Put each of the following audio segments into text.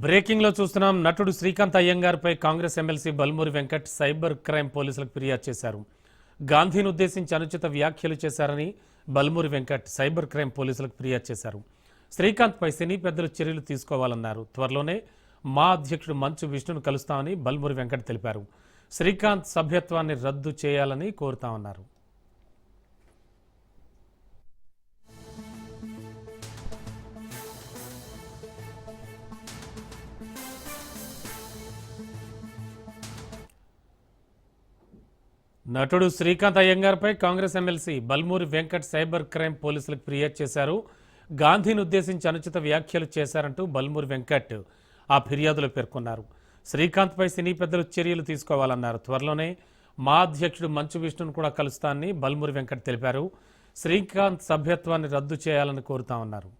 Breaking లో చూస్తున్నాం. నటుడు శ్రీకాంత్ అయ్యంగార్పై Congress MLC Balmuri Venkat cyber crime పోలీసులకు ఫిర్యాదు చేశారు. గాంధీని ఉద్దేశించి అనుచిత వ్యాఖ్యలు చేశారని బల్మూరి వెంకట్ సైబర్ క్రైమ్ పోలీసులకు ఫిర్యాదు చేశారు. శ్రీకాంత్పై సినీ పెద్దలు చర్యలు తీసుకోవాలన్నారు. త్వరలోనే మా అధ్యక్షుడు మంచు విష్ణును కలుస్తామని బల్మూరి వెంకట్ తెలిపారు. శ్రీకాంత్ సభ్యత్వాన్ని రద్దు చేయాలని కోరుతామన్నారు. నటుడు శ్రీకాంత్ అయ్యంగార్పై Congress MLC Balmuri Venkat cyber crime పోలీసులకు ఫిర్యాదు చేశారు. గాంధీని ఉద్దేశించి అనుచిత వ్యాఖ్యలు చేశారంటూ బల్మూరి వెంకట్ ఆ ఫిర్యాదులో పేర్కొన్నారు. శ్రీకాంత్పై సినీ పెద్దలు చర్యలు తీసుకోవాలన్నారు. త్వరలోనే మా అధ్యక్షుడు మంచు విష్ణును కూడా కలుస్తానని బల్మూరి వెంకట్ తెలిపారు. శ్రీకాంత్ సభ్యత్వాన్ని రద్దు చేయాలని కోరుతామన్నారు.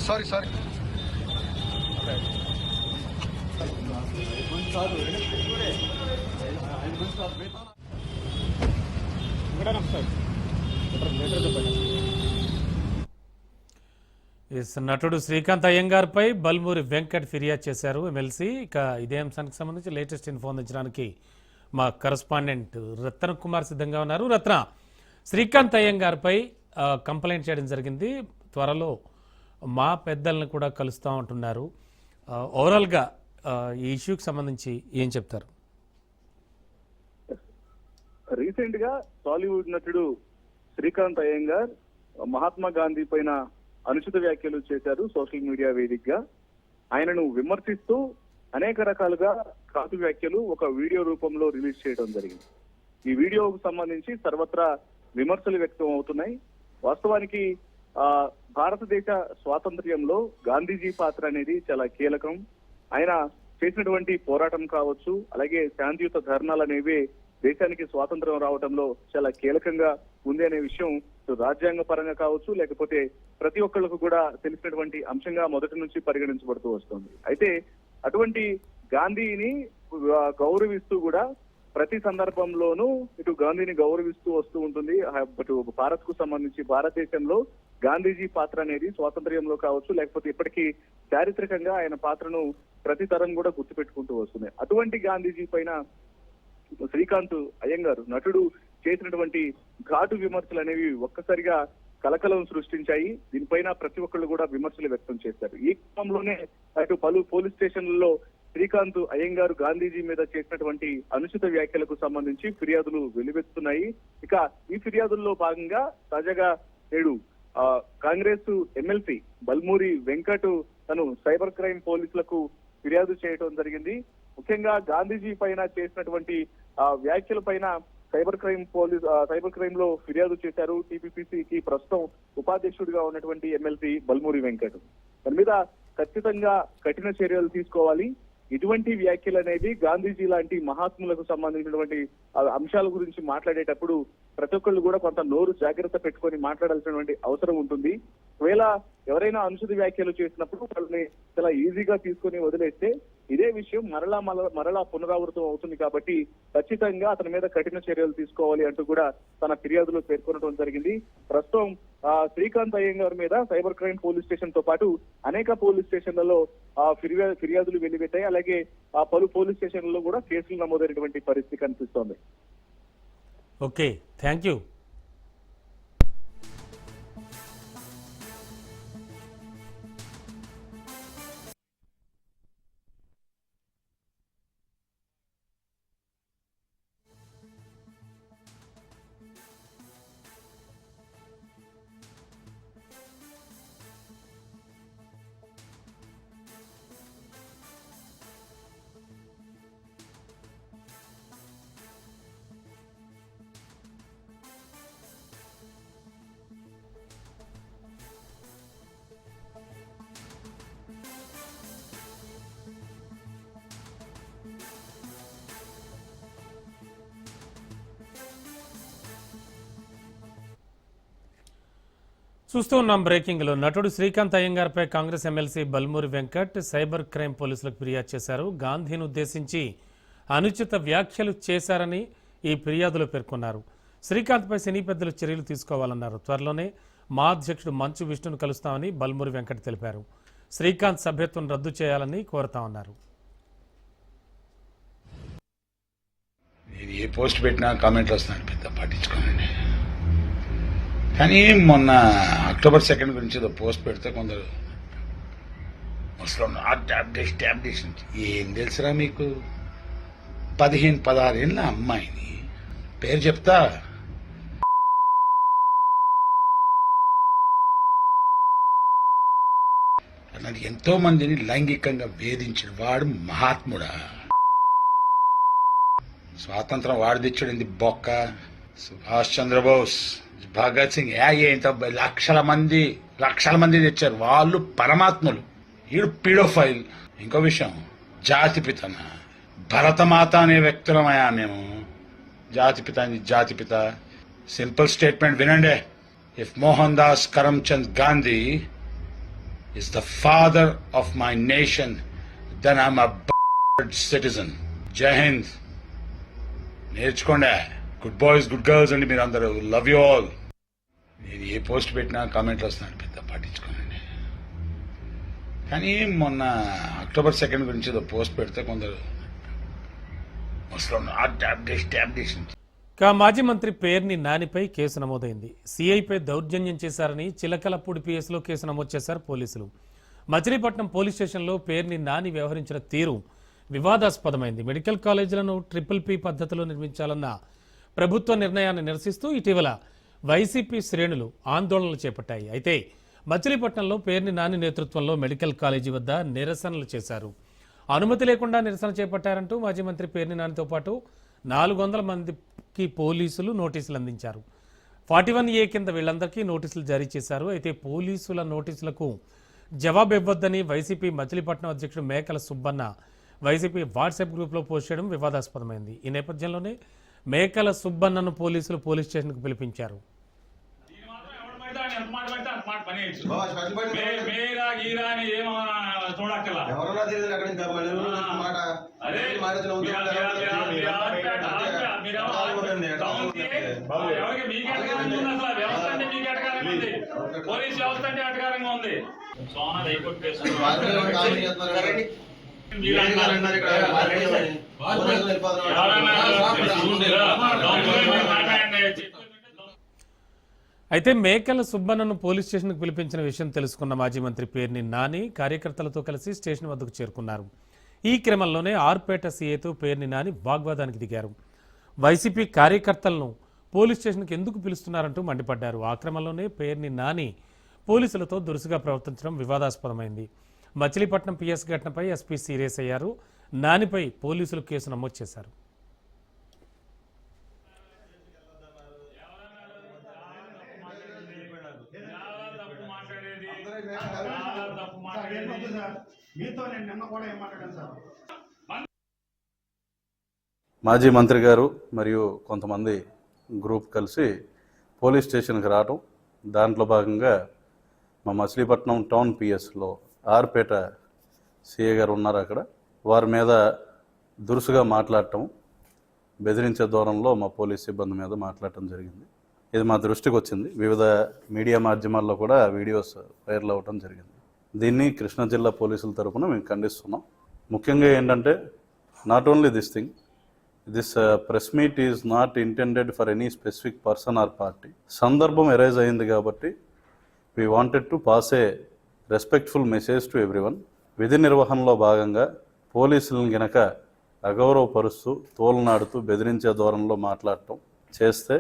సారీ నటుడు శ్రీకాంత్ అయ్యంగార్పై బల్మూరి వెంకట్ ఫిర్యాదు చేశారు ఎమ్మెల్సీ. ఇక ఇదే అంశానికి సంబంధించి లేటెస్ట్ ఇన్ఫో అందించడానికి మా కరస్పాండెంట్ రత్న కుమార్ సిద్ధంగా ఉన్నారు. రత్న, శ్రీకాంత్ అయ్యంగార్పై కంప్లైంట్ చేయడం జరిగింది. త్వరలో మా పెద్దలను కూడా కలుస్తూ ఉంటున్నారు. ఓవరాల్గా ఈ ఇష్యూకి సంబంధించి ఏం చెప్తారు? రీసెంట్ గా టాలీవుడ్ నటుడు శ్రీకాంత్ అయ్యంగార్ మహాత్మా గాంధీ పైన అనుచిత వ్యాఖ్యలు చేశారు. సోషల్ మీడియా వేదికగా ఆయనను విమర్శిస్తూ అనేక రకాలుగా కాటు వ్యాఖ్యలు ఒక వీడియో రూపంలో రిలీజ్ చేయడం జరిగింది. ఈ వీడియోకు సంబంధించి సర్వత్రా విమర్శలు వ్యక్తం అవుతున్నాయి. వాస్తవానికి భారతదేశ స్వాతంత్ర్యంలో గాంధీజీ పాత్ర అనేది చాలా కీలకం. ఆయన చేసినటువంటి పోరాటం కావచ్చు, అలాగే శాంతియుత ధర్నాలు అనేవి దేశానికి స్వాతంత్రం రావడంలో చాలా కీలకంగా ఉంది అనే విషయం రాజ్యాంగ పరంగా కావచ్చు, లేకపోతే ప్రతి ఒక్కళ్ళకు కూడా తెలిసినటువంటి అంశంగా మొదటి నుంచి పరిగణించబడుతూ వస్తుంది. అయితే అటువంటి గాంధీని గౌరవిస్తూ కూడా ప్రతి సందర్భంలోనూ ఇటు గాంధీని గౌరవిస్తూ వస్తూ ఉంటుంది. అటు భారత్ కు సంబంధించి భారతదేశంలో గాంధీజీ పాత్ర అనేది స్వాతంత్ర్యంలో కావచ్చు, లేకపోతే ఇప్పటికీ చారిత్రకంగా ఆయన పాత్రను ప్రతి తరం కూడా గుర్తుపెట్టుకుంటూ వస్తుంది. అటువంటి గాంధీజీ పైన శ్రీకాంత్ అయ్యంగార్ నటుడు చేసినటువంటి ఘాటు విమర్శలు అనేవి ఒక్కసారిగా కలకలం సృష్టించాయి. దీనిపైన ప్రతి ఒక్కళ్ళు కూడా విమర్శలు వ్యక్తం చేశారు. ఈ క్రమంలోనే అటు పలు పోలీస్ స్టేషన్లలో శ్రీకాంత్ అయ్యంగారు గాంధీజీ మీద చేసినటువంటి అనుచిత వ్యాఖ్యలకు సంబంధించి ఫిర్యాదులు వెలువెత్తుతున్నాయి. ఇక ఈ ఫిర్యాదుల్లో భాగంగా తాజాగా నేడు కాంగ్రెస్ ఎమ్మెల్సీ బల్మూరి వెంకట్ తను సైబర్ క్రైమ్ పోలీసులకు ఫిర్యాదు చేయడం జరిగింది. ముఖ్యంగా గాంధీజీ పైన చేసినటువంటి వ్యాఖ్యల పైన సైబర్ క్రైమ్ లో ఫిర్యాదు చేశారు. టీపీపీసీకి ప్రస్తుతం ఉపాధ్యక్షుడిగా ఉన్నటువంటి ఎమ్మెల్సీ బల్మూరి వెంకట్. దాని మీద ఖచ్చితంగా కఠిన చర్యలు తీసుకోవాలి. ఇటువంటి వ్యాఖ్యలు అనేది గాంధీజీ లాంటి మహాత్ములకు సంబంధించినటువంటి అంశాల గురించి మాట్లాడేటప్పుడు ప్రతి ఒక్కళ్ళు కూడా కొంత నోరు జాగ్రత్త పెట్టుకొని మాట్లాడాల్సినటువంటి అవసరం ఉంటుంది. ఒకవేళ ఎవరైనా అనుచిత వ్యాఖ్యలు చేసినప్పుడు వాళ్ళని చాలా ఈజీగా తీసుకొని వదిలేస్తే ఇదే విషయం మరలా పునరావృతం అవుతుంది. కాబట్టి ఖచ్చితంగా అతని మీద కఠిన చర్యలు తీసుకోవాలి అంటూ కూడా తన ఫిర్యాదులో పేర్కొనడం జరిగింది. ప్రస్తుతం శ్రీకాంత్ అయ్యంగార్ మీద సైబర్ క్రైమ్ పోలీస్ స్టేషన్ తో పాటు అనేక పోలీస్ స్టేషన్లలో ఫిర్యాదులు వెల్లువెత్తాయి. అలాగే పలు పోలీస్ స్టేషన్లలో కూడా కేసులు నమోదైనటువంటి పరిస్థితి కనిపిస్తోంది. Okay, thank you. చూస్తూ ఉన్నాం బ్రేకింగ్ లో. నటుడు శ్రీకాంత్ అయ్యంగార్పై Congress MLC Balmuri Venkat cyber crime పోలీసులకు ఫిర్యాదు చేశారు. గాంధీని ఉద్దేశించి అనుచిత వ్యాఖ్యలు చేశారని ఈ ఫిర్యాదులో పేర్కొన్నారు. శ్రీకాంత్పై సినీ పెద్దలు చర్యలు తీసుకోవాలన్నారు. త్వరలోనే మా అధ్యక్షుడు మంచు విష్ణును కలుస్తామని బల్మూరి వెంకట్ తెలిపారు. శ్రీకాంత్ సభ్యత్వం రద్దు చేయాలని కోరతామన్నారు. ఏ పోస్ట్ పెట్టినా కామెంట్లు వస్తున్నాను, పెద్ద పట్టించుకోనండి. కానీ మొన్న అక్టోబర్ 2 గురించి ఏదో పోస్ట్ పెడితే కొందరు ముస్లిం అప్డేషన్ ఏం తెలుసురా మీకు? 15-16 ఏళ్ళ అమ్మాయిని పేరు చెప్తా అన్నది ఎంతో మందిని లైంగికంగా వేధించిన వాడు మహాత్ముడా? స్వాతంత్రం వాడు తెచ్చాడింది బొక్క. సుభాష్ చంద్రబోస్, భగత్ సింగ్ ఏంటో లక్షల మంది తెచ్చారు. వాళ్ళు పరమాత్ములు, ఈడు పీడోఫైల్. ఇంకో విషయం, జాతిపితన భరతమాత అనే వ్యక్తులమయ్యా మేము. జాతిపిత సింపుల్ స్టేట్మెంట్ వినండి. If Mohan Das Karamchand Gandhi is the father of my nation, then I'm a citizen. Jai Hind. నేర్చుకోండి. గుడ్ బాయ్స్, గుడ్ గర్ల్స్ అండి మీరు అందరూ. Love you all. నేను ఏ పోస్ట్ పెట్టినా కామెంట్లు వస్తున్నాను, పెద్ద పట్టించుకోనండి. కానీ మొన్న అక్టోబర్ 2 గురించి ఏదో పోస్ట్ పెడితే కొందరు ముస్లిం అప్డేషన్. మాజీ మంత్రి పేర్ని నానిపై కేసు నమోదైంది. సీఐపై దౌర్జన్యం చేశారని చిలకలపూడి పిఎస్లో కేసు నమోదు చేశారు పోలీసులు. మచిలీపట్నం పోలీస్ స్టేషన్లో పేర్ని నాని వ్యవహరించిన తీరు వివాదాస్పదమైంది. మెడికల్ కాలేజీలను PPP పద్ధతిలో నిర్మించాలన్న ప్రభుత్వ నిర్ణయాన్ని నిరసిస్తూ ఇటీవల వైసీపీ శ్రేణులు ఆందోళనలు చేపట్టాయి. అయితే మచిలీపట్నంలో పేర్ని నాని నేతృత్వంలో మెడికల్ కాలేజీ వద్ద నిరసనలు చేశారు. అనుమతి లేకుండా నిరసన చేపట్టారంటూ మాజీ మంత్రి పేర్ని నానితో పాటు 400 మందికి పోలీసులు నోటీసులు అందించారు. 41A కింద వీళ్ళందరికీ నోటీసులు జారీ చేశారు. అయితే పోలీసుల నోటీసులకు జవాబు ఇవ్వొద్దని వైసీపీ మచిలీపట్నం అధ్యక్షుడు మేకల సుబ్బన్న వైసీపీ వాట్సాప్ గ్రూప్లో పోస్ట్ చేయడం వివాదాస్పదమైంది. ఈ నేపథ్యంలోనే మేకల సుబ్బన్నను పోలీసులు పోలీస్ స్టేషన్కు పిలిపించారు. పోలీస్ వ్యవస్థ అంటే అటకారంగా ఉంది. అయితే మేకల సుబ్బన్నను పోలీస్ స్టేషన్కు పిలిపించిన విషయం తెలుసుకున్న మాజీ మంత్రి పేర్ని నాని కార్యకర్తలతో కలిసి స్టేషన్ వద్దకు చేరుకున్నారు. ఈ క్రమంలోనే ఆర్పేట సీఏతో పేర్ని నాని వాగ్వాదానికి దిగారు. వైసీపీ కార్యకర్తలను పోలీస్ స్టేషన్కి ఎందుకు పిలుస్తున్నారంటూ మండిపడ్డారు. ఆ క్రమంలోనే పేర్ని నాని పోలీసులతో దురుసుగా ప్రవర్తించడం వివాదాస్పదమైంది. మచిలీపట్నం పిఎస్ ఘటనపై ఎస్పీ సీరియస్ అయ్యారు. నానిపై పోలీసులు కేసు నమోదు చేశారు. మాజీ మంత్రి గారు మరియు కొంతమంది గ్రూప్ కలిసి పోలీస్ స్టేషన్కి రావడం, దాంట్లో భాగంగా మా మచిలీపట్నం టౌన్ పిఎస్లో ఆర్పేట సిఏ గారు ఉన్నారు అక్కడ, వారి మీద దురుసుగా మాట్లాడటం, బెదిరించే దూరంలో మా పోలీస్ సిబ్బంది మీద మాట్లాడటం జరిగింది. ఇది మా దృష్టికి వచ్చింది. వివిధ మీడియా మాధ్యమాల్లో కూడా వీడియోస్ వైరల్ అవ్వటం జరిగింది. దీన్ని కృష్ణా జిల్లా పోలీసుల తరఫున మేము ఖండిస్తున్నాం. ముఖ్యంగా ఏంటంటే, not only this press meet is not intended for any specific person or party. సందర్భం ఎరైజ్ అయింది కాబట్టి we wanted to pass A respectful message to everyone. విధి నిర్వహణలో భాగంగా పోలీసులను గనక అగౌరవపరుస్తూ, తోలనాడుతూ, బెదిరించే ధోరణిలో మాట్లాడటం చేస్తే,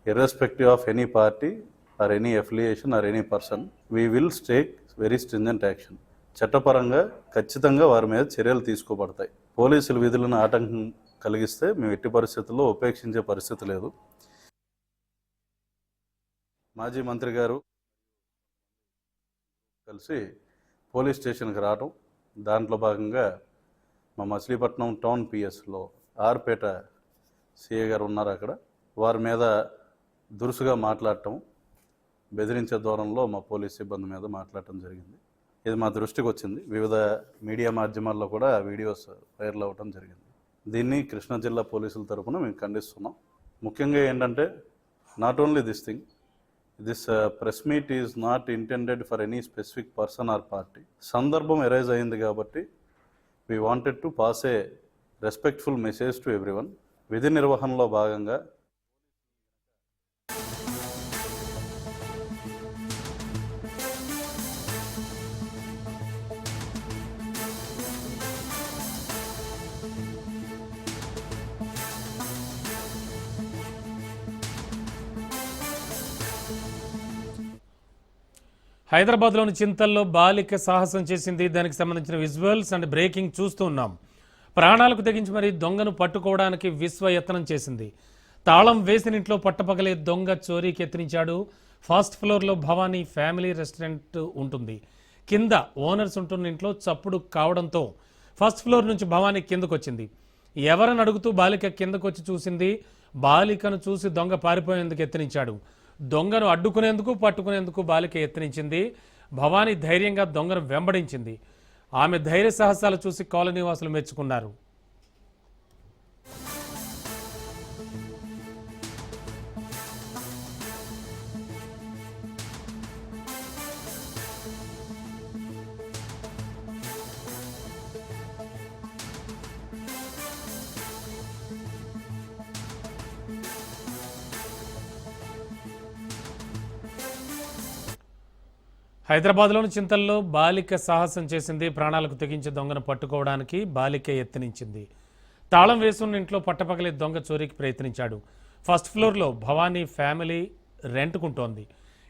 irrespective of any party or any affiliation or any person, we will take very stringent action. చట్టపరంగా ఖచ్చితంగా వారి మీద చర్యలు తీసుకోబడతాయి. పోలీసుల విధులను ఆటంకం కలిగిస్తే మేము ఎట్టి పరిస్థితుల్లో ఉపేక్షించే పరిస్థితి లేదు. మాజీ మంత్రి గారు కలిసి పోలీస్ స్టేషన్కి రావడం, దాంట్లో భాగంగా మా మచిలీపట్నం టౌన్ పిఎస్లో ఆర్పేట సిఏ గారు ఉన్నారు అక్కడ, వారి మీద దురుసుగా మాట్లాడటం, బెదిరించే ధోరణిలో మా పోలీస్ సిబ్బంది మీద మాట్లాడటం జరిగింది. ఇది మా దృష్టికి వచ్చింది. వివిధ మీడియా మాధ్యమాల్లో కూడా వీడియోస్ వైరల్ అవ్వడం జరిగింది. దీన్ని కృష్ణా జిల్లా పోలీసుల తరఫున మేము ఖండిస్తున్నాం. ముఖ్యంగా ఏంటంటే not only this press meet is not intended for any specific person or party. సందర్భం ఎరైజ్ అయింది కాబట్టి we wanted to pass A respectful message to everyone. విధి నిర్వహణలో భాగంగా హైదరాబాద్లోని చింతల్లో బాలిక సాహసం చేసింది. దానికి సంబంధించిన విజువల్స్ అండ్ బ్రేకింగ్ చూస్తూ ఉన్నాం. ప్రాణాలకు తెగించి మరి దొంగను పట్టుకోవడానికి విశ్వయత్నం చేసింది. తాళం వేసిన ఇంట్లో పట్టపగలే దొంగ చోరీకి యత్నించాడు. ఫస్ట్ ఫ్లోర్లో భవానీ ఫ్యామిలీ రెస్టారెంట్ ఉంటుంది. కింద ఓనర్స్ ఉంటున్న ఇంట్లో చప్పుడు కావడంతో ఫస్ట్ ఫ్లోర్ నుంచి భవానీ కిందకు వచ్చింది. ఎవరని అడుగుతూ బాలిక కిందకు వచ్చి చూసింది. బాలికను చూసి దొంగ పారిపోయేందుకు యత్నించాడు. దొంగను అడ్డుకునేందుకు పట్టుకునేందుకు బాలిక యత్నించింది. భవానీ ధైర్యంగా దొంగను వెంబడించింది. ఆమె ధైర్య సాహసాలు చూసి కాలనీ వాసులు మెచ్చుకున్నారు. హైదరాబాద్లోని చింతల్లో బాలిక సాహసం చేసింది. ప్రాణాలకు తెగించి దొంగను పట్టుకోవడానికి బాలిక యత్నించింది. తాళం వేసున్న ఇంట్లో పట్టపగలే దొంగ చోరీకి ప్రయత్నించాడు. ఫస్ట్ ఫ్లోర్లో భవానీ ఫ్యామిలీ రెంట్కుంటోంది.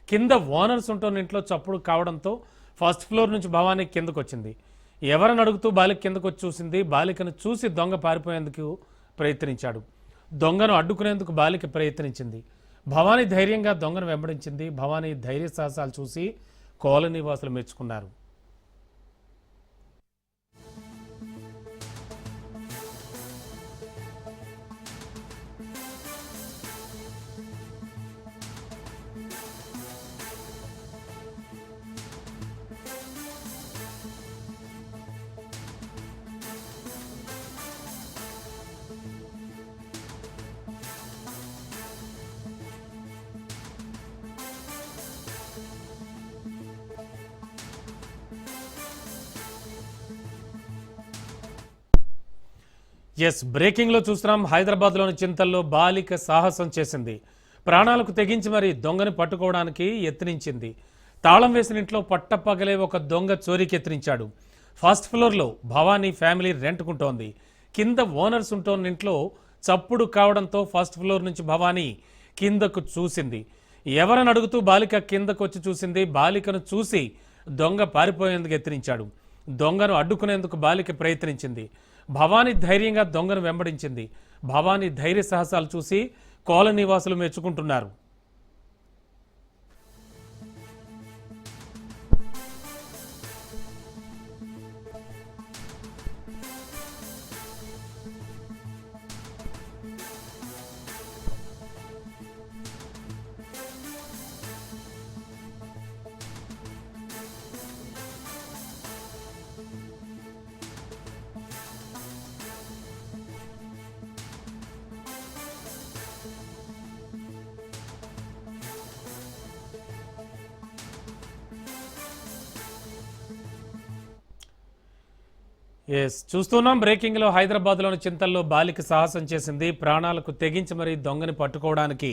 కింద ఓనర్స్ ఉంటున్న ఇంట్లో చప్పుడు కావడంతో ఫస్ట్ ఫ్లోర్ నుంచి భవానీ కిందకు వచ్చింది. ఎవరని అడుగుతూ బాలిక కిందకు వచ్చి చూసింది. బాలికను చూసి దొంగ పారిపోయేందుకు ప్రయత్నించాడు. దొంగను అడ్డుకునేందుకు బాలిక ప్రయత్నించింది. భవానీ ధైర్యంగా దొంగను వెంబడించింది. భవానీ ధైర్య సాహసాలు చూసి కాలనీ వాసులు మెచ్చుకున్నారు. బ్రేకింగ్లో చూస్తున్నాం. హైదరాబాద్లోని చింతల్లో బాలిక సాహసం చేసింది. ప్రాణాలకు తెగించి మరి దొంగని పట్టుకోవడానికి యత్నించింది. తాళం వేసిన ఇంట్లో పట్టపగలే ఒక దొంగ చోరీకి యత్నించాడు. ఫస్ట్ ఫ్లోర్లో భవానీ ఫ్యామిలీ రెంట్కుంటోంది. కింద ఓనర్స్ ఉంటోన్న ఇంట్లో చప్పుడు కావడంతో ఫస్ట్ ఫ్లోర్ నుంచి భవానీ కిందకు చూసింది. ఎవరని అడుగుతూ బాలిక కిందకు వచ్చి చూసింది. బాలికను చూసి దొంగ పారిపోయేందుకు యత్నించాడు. దొంగను అడ్డుకునేందుకు బాలిక ప్రయత్నించింది. భవానీ ధైర్యంగా దొంగను వెంబడించింది. భవానీ ధైర్య సాహసాలు చూసి కాలనీ వాసులు మెచ్చుకుంటున్నారు. చూస్తున్నాం. బ్రేకింగ్లో హైదరాబాద్లోని చింతల్లో బాలిక సాహసం చేసింది. ప్రాణాలకు తెగించి మరి దొంగని పట్టుకోవడానికి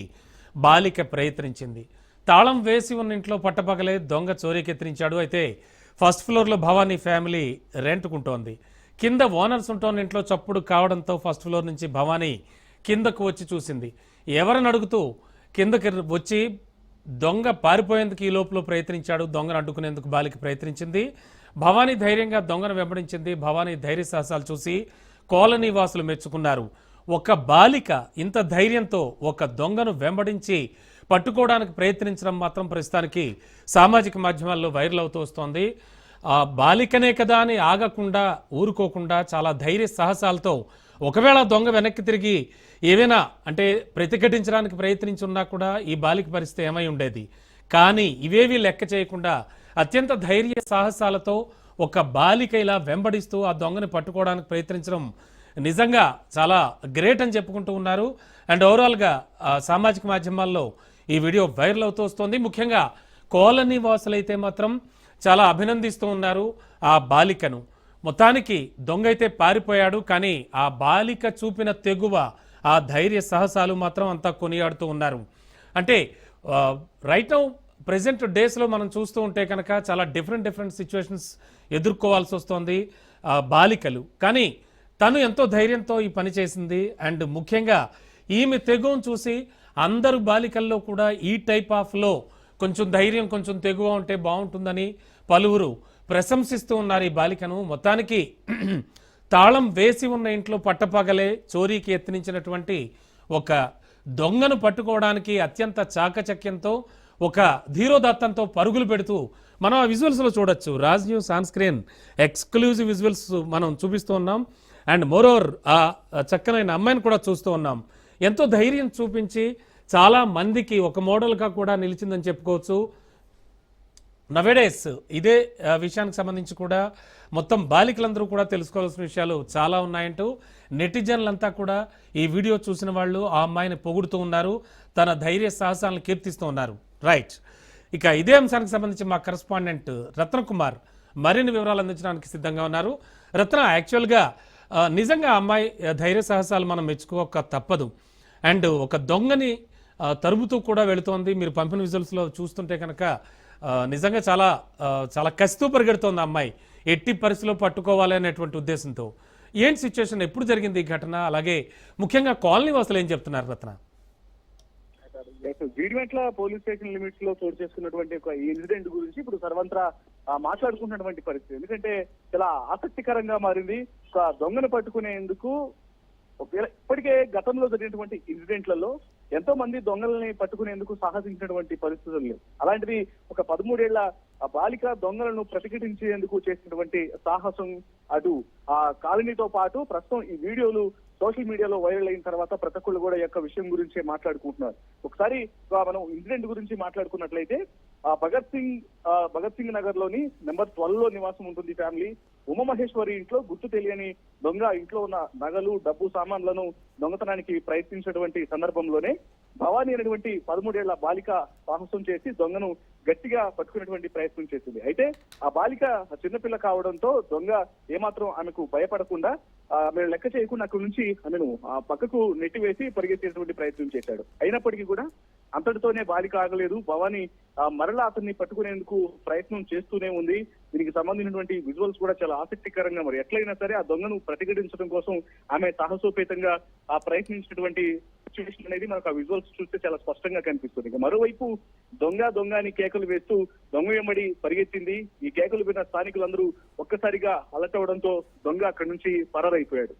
బాలిక ప్రయత్నించింది. తాళం వేసి ఉన్న ఇంట్లో పట్టపగలే దొంగ చోరీకి యత్నించాడు. అయితే ఫస్ట్ ఫ్లోర్లో భవానీ ఫ్యామిలీ రెంట్కుంటోంది. కింద ఓనర్స్ ఉంటోన్న ఇంట్లో చప్పుడు కావడంతో ఫస్ట్ ఫ్లోర్ నుంచి భవానీ కిందకు వచ్చి చూసింది. ఎవరని అడుగుతూ కిందకి వచ్చి దొంగ పారిపోయేందుకు ఈ లోపల ప్రయత్నించాడు. దొంగను అడ్డుకునేందుకు బాలిక ప్రయత్నించింది. భవానీ ధైర్యంగా దొంగను వెంబడించింది. భవానీ ధైర్య సాహసాలు చూసి కాలనీ వాసులు మెచ్చుకున్నారు. ఒక బాలిక ఇంత ధైర్యంతో ఒక దొంగను వెంబడించి పట్టుకోవడానికి ప్రయత్నించడం మాత్రం ప్రస్తుతానికి సామాజిక మాధ్యమాల్లో వైరల్ అవుతూ వస్తోంది. ఆ బాలికనే కదా అని ఆగకుండా ఊరుకోకుండా చాలా ధైర్య సాహసాలతో ఒకవేళ దొంగ వెనక్కి తిరిగి ఏవైనా అంటే ప్రతిఘటించడానికి ప్రయత్నించున్నా కూడా ఈ బాలిక పరిస్థితి ఏమై ఉండేది. కానీ ఇవేవి లెక్క చేయకుండా అత్యంత ధైర్య సాహసాలతో ఒక బాలిక ఇలా వెంబడిస్తూ ఆ దొంగని పట్టుకోవడానికి ప్రయత్నించడం నిజంగా చాలా గ్రేట్ అని చెప్పుకుంటూ ఉన్నారు. అండ్ ఓవరాల్గా సామాజిక మాధ్యమాల్లో ఈ వీడియో వైరల్ అవుతూ వస్తుంది. ముఖ్యంగా కాలనీ వాసులైతే మాత్రం చాలా అభినందిస్తూ ఉన్నారు ఆ బాలికను. మొత్తానికి దొంగ అయితే పారిపోయాడు, కానీ ఆ బాలిక చూపిన తెగువ, ఆ ధైర్య సాహసాలు మాత్రం అంతా కొనియాడుతూ ఉన్నారు. అంటే రైట్ నౌ ప్రజెంట్ డేస్లో మనం చూస్తూ ఉంటే కనుక చాలా డిఫరెంట్ సిచ్యువేషన్స్ ఎదుర్కోవాల్సి వస్తుంది బాలికలు. కానీ తను ఎంతో ధైర్యంతో ఈ పని చేసింది. అండ్ ముఖ్యంగా ఈమె తెగువను చూసి అందరు బాలికల్లో కూడా ఈ టైప్ ఆఫ్లో కొంచెం ధైర్యం, కొంచెం తెగువ ఉంటే బాగుంటుందని పలువురు ప్రశంసిస్తూ ఉన్నారు ఈ బాలికను. మొత్తానికి తాళం వేసి ఉన్న ఇంట్లో పట్టపగలే చోరీకి యత్నించినటువంటి ఒక దొంగను పట్టుకోవడానికి అత్యంత చాకచక్యంతో, ఒక ధీరోదత్తంతో పరుగులు పెడుతూ మనం ఆ విజువల్స్లో చూడొచ్చు. Raj news on screen exclusive visuals మనం చూపిస్తూ ఉన్నాం. అండ్ మోరోవర్ ఆ చక్కనైన అమ్మాయిని కూడా చూస్తూ ఉన్నాం. ఎంతో ధైర్యం చూపించి చాలా మందికి ఒక మోడల్గా కూడా నిలిచిందని చెప్పుకోవచ్చు. నవేడేస్ ఇదే విషయానికి సంబంధించి కూడా మొత్తం బాలికలందరూ కూడా తెలుసుకోవాల్సిన విషయాలు చాలా ఉన్నాయంటూ నెటిజన్లంతా కూడా ఈ వీడియో చూసిన వాళ్ళు ఆ అమ్మాయిని పొగుడుతూ ఉన్నారు, తన ధైర్య సాహసాలను కీర్తిస్తూ ఉన్నారు. రైట్, ఇక ఇదే అంశానికి సంబంధించి మా కరెస్పాండెంట్ రత్నకుమార్ మరిన్ని వివరాలు అందించడానికి సిద్ధంగా ఉన్నారు. రత్న, యాక్చువల్గా నిజంగా అమ్మాయి ధైర్య సాహసాలు మనం మెచ్చుకోక తప్పదు. అండ్ ఒక దొంగని తరుముతూ కూడా వెళుతోంది. మీరు పంపిన విజువల్స్లో చూస్తుంటే కనుక నిజంగా చాలా చాలా కసితో పరిగెడుతోంది అమ్మాయి, ఎట్టి పరిస్థితిలో పట్టుకోవాలి అనేటువంటి ఉద్దేశంతో. ఏంటి సిచ్యువేషన్, ఎప్పుడు జరిగింది ఈ ఘటన? అలాగే ముఖ్యంగా కాలనీ వాసులు ఏం చెప్తున్నారు రత్న? జీడిమెట్ల పోలీస్ స్టేషన్ లిమిట్స్ లో చోటు చేసుకున్నటువంటి ఒక ఈ ఇన్సిడెంట్ గురించి ఇప్పుడు సర్వంత్రా మాట్లాడుకుంటున్నటువంటి పరిస్థితి. ఎందుకంటే చాలా ఆసక్తికరంగా మారింది. ఒక దొంగను పట్టుకునేందుకు ఇప్పటికే గతంలో జరిగినటువంటి ఇన్సిడెంట్లలో ఎంతో మంది దొంగలని పట్టుకునేందుకు సాహసించినటువంటి పరిస్థితులు లేవు. అలాంటిది ఒక 13 ఏళ్ల బాలిక దొంగలను ప్రతిఘటించేందుకు చేసినటువంటి సాహసం అటు ఆ కాలనీతో పాటు ప్రస్తుతం ఈ వీడియోలు సోషల్ మీడియాలో వైరల్ అయిన తర్వాత ప్రతి ఒక్కళ్ళు కూడా ఈ యొక్క విషయం గురించి మాట్లాడుకుంటున్నారు. ఒకసారి మనం ఇన్సిడెంట్ గురించి మాట్లాడుకున్నట్లయితే భగత్ సింగ్ నగర్ లోని నెంబర్ 12 లో నివాసం ఉంటుంది ఫ్యామిలీ. ఉమామహేశ్వరి ఇంట్లో గుర్తు తెలియని దొంగ ఇంట్లో ఉన్న నగలు, డబ్బు సామాన్లను దొంగతనానికి ప్రయత్నించినటువంటి సందర్భంలోనే భవానీ అనేటువంటి 13 ఏళ్ల బాలిక సాహసం చేసి దొంగను గట్టిగా పట్టుకునేటువంటి ప్రయత్నం చేసింది. అయితే ఆ బాలిక చిన్నపిల్ల కావడంతో దొంగ ఏమాత్రం ఆమెకు భయపడకుండా ఆమె లెక్క చేయకుండా అక్కడి నుంచి ఆమెను ఆ పక్కకు నెట్టివేసి పరిగెత్తేటువంటి ప్రయత్నం చేశాడు. అయినప్పటికీ కూడా అంతటితోనే బాలిక ఆగలేదు. భవానీ మరలా అతన్ని పట్టుకునేందుకు ప్రయత్నం చేస్తూనే ఉంది. దీనికి సంబంధించినటువంటి విజువల్స్ కూడా చాలా ఆసక్తికరంగా, మరి ఎట్లయినా సరే ఆ దొంగను ప్రతిఘటించడం కోసం ఆమె సాహసోపేతంగా ప్రయత్నించినటువంటి సిచ్యువేషన్ అనేది మనకు ఆ విజువల్స్ చూస్తే చాలా స్పష్టంగా కనిపిస్తుంది. ఇక మరోవైపు దొంగ అని కేకలు వేస్తూ దొంగ వెంబడి పరిగెత్తింది. ఈ కేకలు విన్న స్థానికులందరూ ఒక్కసారిగా అలర్ట్ అవడంతో దొంగ అక్కడి నుంచి పరారైపోయాడు.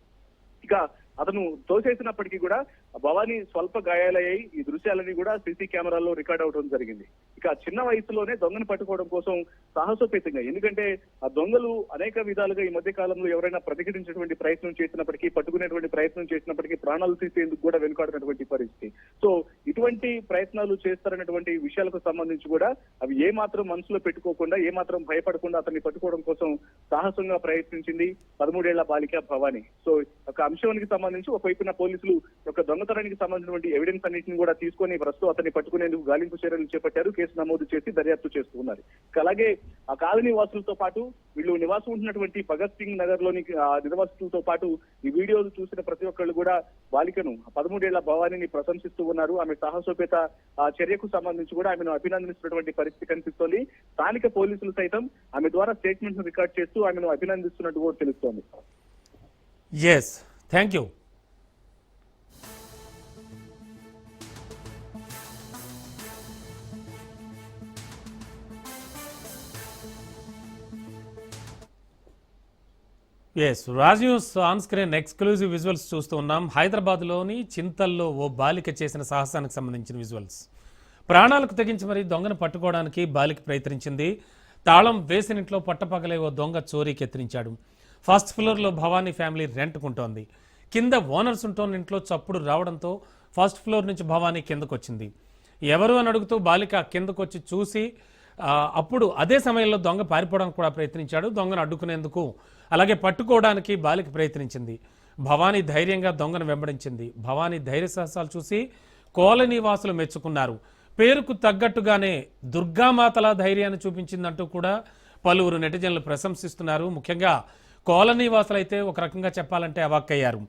ఇక అతను తోసేసినప్పటికీ కూడా భవానీ స్వల్ప గాయాలయ్యాయి. ఈ దృశ్యాలని కూడా సీసీ కెమెరాల్లో రికార్డ్ అవడం జరిగింది. ఇక చిన్న వయసులోనే దొంగను పట్టుకోవడం కోసం సాహసోపేతంగా, ఎందుకంటే ఆ దొంగలు అనేక విధాలుగా ఈ మధ్య కాలంలో ఎవరైనా ప్రతిఘటించేటువంటి ప్రయత్నం చేసినప్పటికీ, పట్టుకునేటువంటి ప్రయత్నం చేసినప్పటికీ ప్రాణాలు తీసేందుకు కూడా వెనుకాడినటువంటి పరిస్థితి. సో ఇటువంటి ప్రయత్నాలు చేస్తారనేటువంటి విషయాలకు సంబంధించి కూడా అవి ఏ మాత్రం మనసులో పెట్టుకోకుండా, ఏ మాత్రం భయపడకుండా అతన్ని పట్టుకోవడం కోసం సాహసంగా ప్రయత్నించింది 13 ఏళ్ల బాలిక భవానీ. సో ఒక అంశానికి సంబంధించి ఒకవైపున పోలీసులు యొక్క దొంగతనానికి సంబంధించినటువంటి ఎవిడెన్స్ అన్నింటిని కూడా తీసుకొని ప్రస్తుతం అతన్ని పట్టుకునేందుకు గాలింపు చర్యలు చేపట్టారు. కేసు నమోదు చేసి దర్యాప్తు చేస్తున్నారు. అలాగే ఆ కాలనీ వాసులతో పాటు వీళ్ళు నివాసం ఉంటున్నటువంటి భగత్ సింగ్ నగర్ లోని నిర్వాసితులతో పాటు ఈ వీడియోలు చూసిన ప్రతి ఒక్కళ్ళు కూడా బాలికను 13 ఏళ్ల భవానీని ప్రశంసిస్తూ ఉన్నారు. ఆమె సాహసోపేత చర్యకు సంబంధించి కూడా ఆమెను అభినందిస్తున్నటువంటి పరిస్థితి కనిపిస్తోంది. స్థానిక పోలీసులు సైతం ఆమె ద్వారా స్టేట్మెంట్స్ రికార్డ్ చేస్తూ ఆమెను అభినందిస్తున్నట్టు కూడా తెలుస్తోంది. Yes, thank you. Yes, Raj news on screen exclusive visuals చూస్తూ ఉన్నాం. హైదరాబాద్లోని చింతల్లో ఓ బాలిక చేసిన సాహసానికి సంబంధించిన విజువల్స్. ప్రాణాలకు తెగించి మరీ దొంగను పట్టుకోవడానికి బాలిక ప్రయత్నించింది. తాళం వేసినింట్లో పట్టపగలే ఓ దొంగ చోరీకి యత్నించాడు. ఫస్ట్ ఫ్లోర్లో భవానీ ఫ్యామిలీ రెంట్కుంటోంది. కింద ఓనర్స్ ఉంటోన్న ఇంట్లో చప్పుడు రావడంతో ఫస్ట్ ఫ్లోర్ నుంచి భవానీ కిందకు వచ్చింది. ఎవరు అని అడుగుతూ బాలిక కిందకొచ్చి చూసి అప్పుడు అదే సమయంలో దొంగ పారిపోవడానికి కూడా ప్రయత్నించాడు. దొంగను అడ్డుకునేందుకు అలాగే పట్టుకోవడానికి బాలిక ప్రయత్నించింది. భవానీ ధైర్యంగా దొంగను వెంబడించింది. భవానీ ధైర్య సాహసాలు చూసి కాలనీ వాసులు మెచ్చుకున్నారు. పేరుకు తగ్గట్టుగానే దుర్గామాతల ధైర్యాన్ని చూపించిందంటూ కూడా పలువురు నెటిజన్లు ప్రశంసిస్తున్నారు. ముఖ్యంగా కాలనీ వాసులైతే ఒక రకంగా చెప్పాలంటే అవాక్కయ్యారు.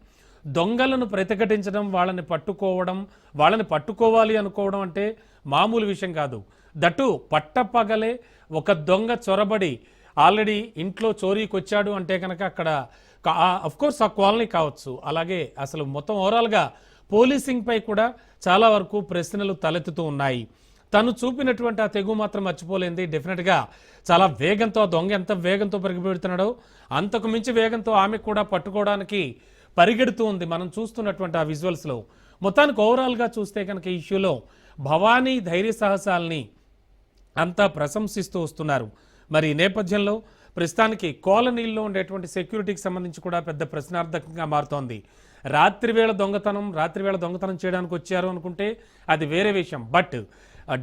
దొంగలను ప్రతిఘటించడం, వాళ్ళని పట్టుకోవడం, వాళ్ళని పట్టుకోవాలి అనుకోవడం అంటే మామూలు విషయం కాదు. దట్టు పట్టపగలే ఒక దొంగ చొరబడి ఆల్రెడీ ఇంట్లో చోరీకి వచ్చాడు అంటే కనుక అక్కడ అఫ్కోర్స్ ఆ కాలనీ కావచ్చు, అలాగే అసలు మొత్తం ఓవరాల్గా పోలీసింగ్పై కూడా చాలా వరకు ప్రశ్నలు తలెత్తుతూ ఉన్నాయి. తను చూపినటువంటి ఆ తెగు మాత్రం మర్చిపోలేంది. డెఫినెట్గా చాలా వేగంతో ఆ దొంగ ఎంత వేగంతో పరిగెడుతున్నాడో అంతకు మించి వేగంతో ఆమె కూడా పట్టుకోవడానికి పరిగెడుతూ ఉంది. మనం చూస్తున్నటువంటి ఆ విజువల్స్లో మొత్తానికి ఓవరాల్గా చూస్తే కనుక ఈ ఇష్యూలో భవానీ ధైర్య సాహసాలని అంతా ప్రశంసిస్తూ వస్తున్నారు. మరి ఈ నేపథ్యంలో ప్రస్తుతానికి కాలనీల్లో ఉండేటువంటి సెక్యూరిటీకి సంబంధించి కూడా పెద్ద ప్రశ్నార్థకంగా మారుతోంది. రాత్రివేళ దొంగతనం చేయడానికి వచ్చారు అనుకుంటే అది వేరే విషయం. బట్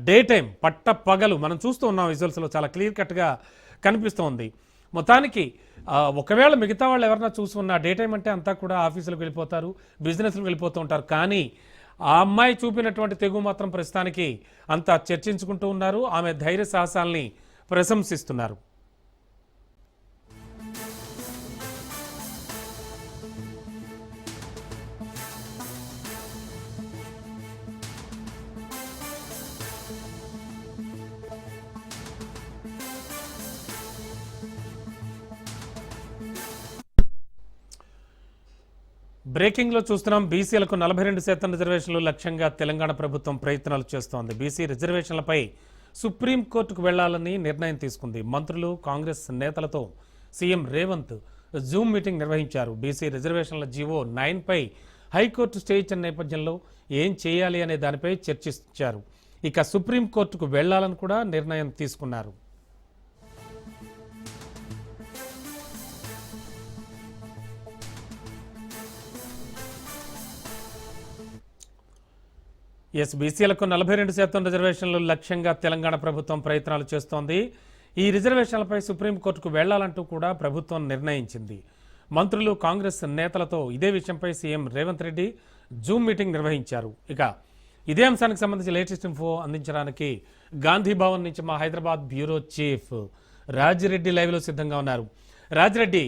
డే టైం పట్ట పగలు మనం చూస్తూ ఉన్నాం, విజువల్స్లో చాలా క్లియర్ కట్గా కనిపిస్తోంది. మొత్తానికి ఒకవేళ మిగతా వాళ్ళు ఎవరన్నా చూసుకున్నా డే టైం అంటే అంతా కూడా ఆఫీసులకు వెళ్ళిపోతారు, బిజినెస్లకు వెళ్ళిపోతూ ఉంటారు. కానీ ఆ అమ్మాయి చూపినటువంటి తెగు మాత్రం ప్రస్తుతానికి అంతా చర్చించుకుంటూ ఉన్నారు. ఆమె ధైర్య సాహసాల్ని ప్రశంసిస్తున్నారు. బ్రేకింగ్లో చూస్తున్నాం. బీసీలకు 42% రిజర్వేషన్లు లక్ష్యంగా తెలంగాణ ప్రభుత్వం ప్రయత్నాలు చేస్తోంది. బీసీ రిజర్వేషన్లపై సుప్రీంకోర్టుకు వెళ్లాలని నిర్ణయం తీసుకుంది. మంత్రులు, కాంగ్రెస్ నేతలతో సీఎం రేవంత్ జూమ్ మీటింగ్ నిర్వహించారు. బీసీ రిజర్వేషన్ల జీవో 9పై హైకోర్టు స్టే ఇచ్చిన నేపథ్యంలో ఏం చేయాలి అనే దానిపై చర్చించారు. ఇక సుప్రీంకోర్టుకు వెళ్లాలని కూడా నిర్ణయం తీసుకున్నారు. బీసీలకు 42% రిజర్వేషన్లు లక్ష్యంగా తెలంగాణ ప్రభుత్వం ప్రయత్నాలు చేస్తోంది. ఈ రిజర్వేషన్లపై సుప్రీంకోర్టుకు వెళ్లాలంటూ కూడా ప్రభుత్వం నిర్ణయించింది. మంత్రులు, కాంగ్రెస్ నేతలతో ఇదే విషయంపై CM Revanth Reddy Zoom meeting నిర్వహించారు. ఇక ఇదే అంశానికి సంబంధించి లేటెస్ట్ ఇన్ఫో అందించడానికి గాంధీ భవన్ నుంచి మా హైదరాబాద్ బ్యూరో చీఫ్ రాజిరెడ్డి లైవ్లో సిద్ధంగా ఉన్నారు. రాజిరెడ్డి,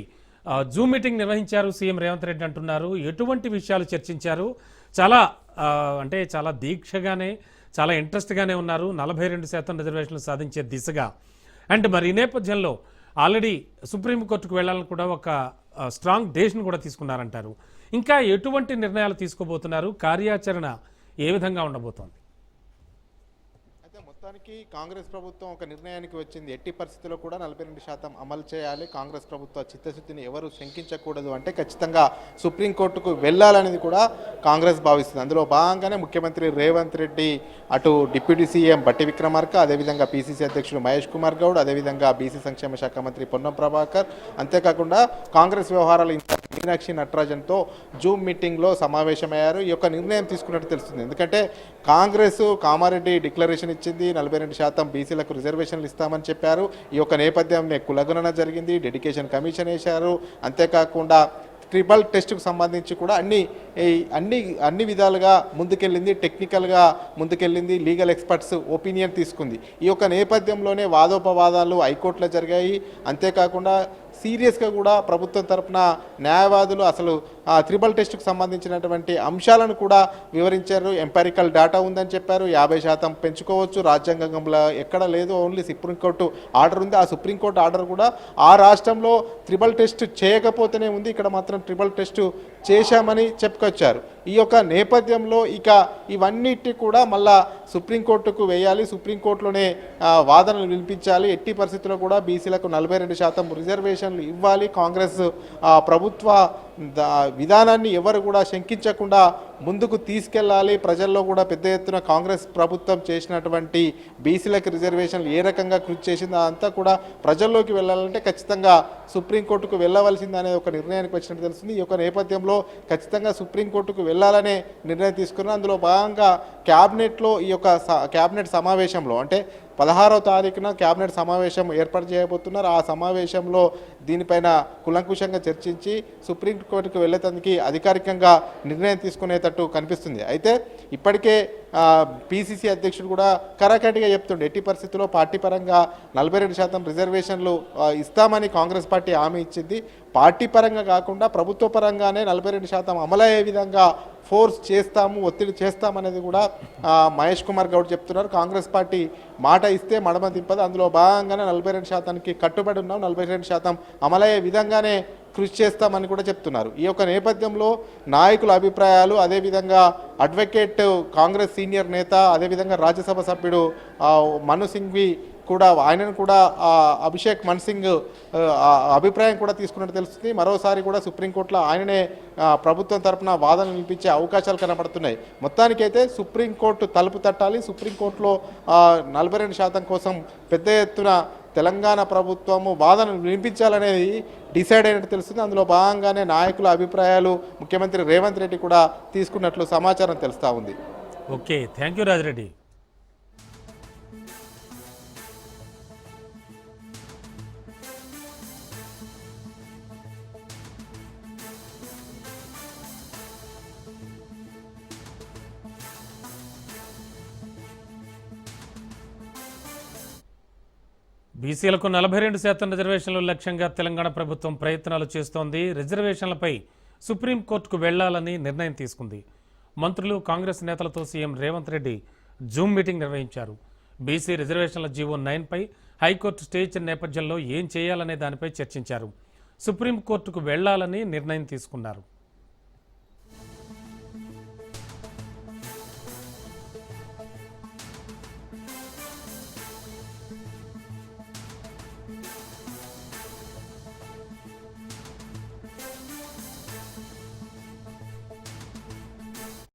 జూమ్ మీటింగ్ నిర్వహించారు సీఎం రేవంత్ రెడ్డి అంటున్నారు. ఎటువంటి విషయాలు చర్చించారు? చాలా దీక్షగానే, చాలా ఇంట్రెస్ట్గానే ఉన్నారు 42% రిజర్వేషన్లు సాధించే దిశగా. అండ్ మరి ఈ నేపథ్యంలో ఆల్రెడీ సుప్రీంకోర్టుకు వెళ్లాలని కూడా ఒక స్ట్రాంగ్ డెసిషన్ కూడా తీసుకున్నారంటారు. ఇంకా ఎటువంటి నిర్ణయాలు తీసుకోబోతున్నారు? కార్యాచరణ ఏ విధంగా ఉండబోతోంది? మొత్తానికి కాంగ్రెస్ ప్రభుత్వం ఒక నిర్ణయానికి వచ్చింది. ఎట్టి పరిస్థితుల్లో కూడా 42% అమలు చేయాలి. కాంగ్రెస్ ప్రభుత్వ చిత్తశుద్ధిని ఎవరు శంకించకూడదు అంటే ఖచ్చితంగా సుప్రీంకోర్టుకు వెళ్లాలనేది కూడా కాంగ్రెస్ భావిస్తుంది. అందులో భాగంగానే ముఖ్యమంత్రి రేవంత్ రెడ్డి అటు డిప్యూటీ సీఎం బట్టి విక్రమార్క, అదేవిధంగా పీసీసీ అధ్యక్షుడు మహేష్ కుమార్ గౌడ్, అదేవిధంగా బీసీ సంక్షేమ శాఖ మంత్రి పొన్నం ప్రభాకర్, అంతేకాకుండా కాంగ్రెస్ వ్యవహారాల ఇన్ఛార్జ్ మీనాక్షి నటరాజన్తో జూమ్ మీటింగ్లో సమావేశమయ్యారు. ఈ యొక్క నిర్ణయం తీసుకున్నట్టు తెలుస్తుంది. ఎందుకంటే కాంగ్రెస్ కామారెడ్డి డిక్లరేషన్ ఇచ్చింది, 42% బీసీలకు రిజర్వేషన్లు ఇస్తామని చెప్పారు. ఈ యొక్క నేపథ్యంలో కులగణన జరిగింది, డెడికేషన్ కమిషన్ వేశారు. అంతేకాకుండా ట్రిపుల్ టెస్ట్కు సంబంధించి కూడా అన్ని విధాలుగా ముందుకెళ్ళింది, టెక్నికల్గా ముందుకెళ్ళింది, లీగల్ ఎక్స్పర్ట్స్ ఒపీనియన్ తీసుకుంది. ఈ యొక్క నేపథ్యంలోనే వాదోపవాదాలు హైకోర్టులో జరిగాయి. అంతేకాకుండా సీరియస్గా కూడా ప్రభుత్వం తరఫున న్యాయవాదులు అసలు ట్రిపుల్ టెస్ట్కు సంబంధించినటువంటి అంశాలను కూడా వివరించారు. ఎంపారికల్ డేటా ఉందని చెప్పారు. 50% పెంచుకోవచ్చు, రాజ్యాంగంలో ఎక్కడ లేదు, ఓన్లీ సుప్రీంకోర్టు ఆర్డర్ ఉంది. ఆ సుప్రీంకోర్టు ఆర్డర్ కూడా ఆ రాష్ట్రంలో ట్రిపుల్ టెస్ట్ చేయకపోతేనే ఉంది, ఇక్కడ మాత్రం ట్రిపుల్ టెస్ట్ చేశామని చెప్పుకొచ్చారు. ఈ యొక్క నేపథ్యంలో ఇక ఇవన్నిటి కూడా మళ్ళా సుప్రీంకోర్టుకు వేయాలి, సుప్రీంకోర్టులోనే వాదనలు వినిపించాలి. ఎట్టి పరిస్థితుల్లో కూడా బీసీలకు 42% రిజర్వేషన్లు ఇవ్వాలి. కాంగ్రెస్ ప్రభుత్వ విధానాన్ని ఎవరు కూడా శంకించకుండా ముందుకు తీసుకెళ్లాలి. ప్రజల్లో కూడా పెద్ద ఎత్తున కాంగ్రెస్ ప్రభుత్వం చేసినటువంటి బీసీలకు రిజర్వేషన్లు ఏ రకంగా కృషి చేసిందో అదంతా కూడా ప్రజల్లోకి వెళ్ళాలంటే ఖచ్చితంగా సుప్రీంకోర్టుకు వెళ్ళవలసింది అనే ఒక నిర్ణయానికి వచ్చినట్టు తెలుస్తుంది. ఈ యొక్క నేపథ్యంలో ఖచ్చితంగా సుప్రీంకోర్టుకు వెళ్ళాలనే నిర్ణయం తీసుకున్నారు. అందులో భాగంగా క్యాబినెట్లో ఈ యొక్క క్యాబినెట్ సమావేశంలో అంటే 16వ తారీఖున క్యాబినెట్ సమావేశం ఏర్పాటు చేయబోతున్నారు. ఆ సమావేశంలో దీనిపైన కులంకుశంగా చర్చించి సుప్రీంకోర్టుకు వెళ్ళేందుకు అధికారికంగా నిర్ణయం తీసుకునేటట్టు కనిపిస్తుంది. అయితే ఇప్పటికే పీసీసీ అధ్యక్షుడు కూడా కరాఖండిగా చెప్తుండే ఎట్టి పరిస్థితుల్లో పార్టీ పరంగా 42% రిజర్వేషన్లు ఇస్తామని కాంగ్రెస్ పార్టీ హామీ ఇచ్చింది. పార్టీ పరంగా కాకుండా ప్రభుత్వ పరంగానే 42% అమలయ్యే విధంగా ఫోర్స్ చేస్తాము, ఒత్తిడి చేస్తామనేది కూడా మహేష్ కుమార్ గౌడ్ చెప్తున్నారు. కాంగ్రెస్ పార్టీ మాట ఇస్తే మడమ తిప్పదు. అందులో భాగంగానే 42%కి కట్టుబడి ఉన్నాం, 42% అమలయ్యే విధంగానే కృషి చేస్తామని కూడా చెప్తున్నారు. ఈ యొక్క నేపథ్యంలో నాయకుల అభిప్రాయాలు, అదేవిధంగా అడ్వకేట్ కాంగ్రెస్ సీనియర్ నేత, అదేవిధంగా రాజ్యసభ సభ్యుడు మను సింఘ్వి కూడా ఆయనను కూడా అభిషేక్ మను సింగ్ అభిప్రాయం కూడా తీసుకున్నట్టు తెలుస్తుంది. మరోసారి కూడా సుప్రీంకోర్టులో ఆయననే ప్రభుత్వం తరపున వాదనలు వినిపించే అవకాశాలు కనబడుతున్నాయి. మొత్తానికైతే సుప్రీంకోర్టు తలుపు తట్టాలి. సుప్రీంకోర్టులో 42% కోసం పెద్ద ఎత్తున తెలంగాణ ప్రభుత్వము వాదనలు వినిపించాలనేది డిసైడ్ అయినట్టు తెలుస్తుంది. అందులో భాగంగానే నాయకుల అభిప్రాయాలు ముఖ్యమంత్రి రేవంత్ రెడ్డి కూడా తీసుకున్నట్లు సమాచారం తెలుస్తూ ఉంది. Okay, thank you Rajireddy. బీసీలకు 42% రిజర్వేషన్లు లక్ష్యంగా తెలంగాణ ప్రభుత్వం ప్రయత్నాలు చేస్తోంది. రిజర్వేషన్లపై సుప్రీంకోర్టుకు వెళ్లాలని నిర్ణయం తీసుకుంది. మంత్రులు, కాంగ్రెస్ నేతలతో CM Revanth Reddy Zoom meeting నిర్వహించారు. బీసీ రిజర్వేషన్ల జీవో 9పై హైకోర్టు స్టే ఇచ్చిన నేపథ్యంలో ఏం చేయాలనే దానిపై చర్చించారు. సుప్రీంకోర్టుకు వెళ్లాలని నిర్ణయం తీసుకున్నారు.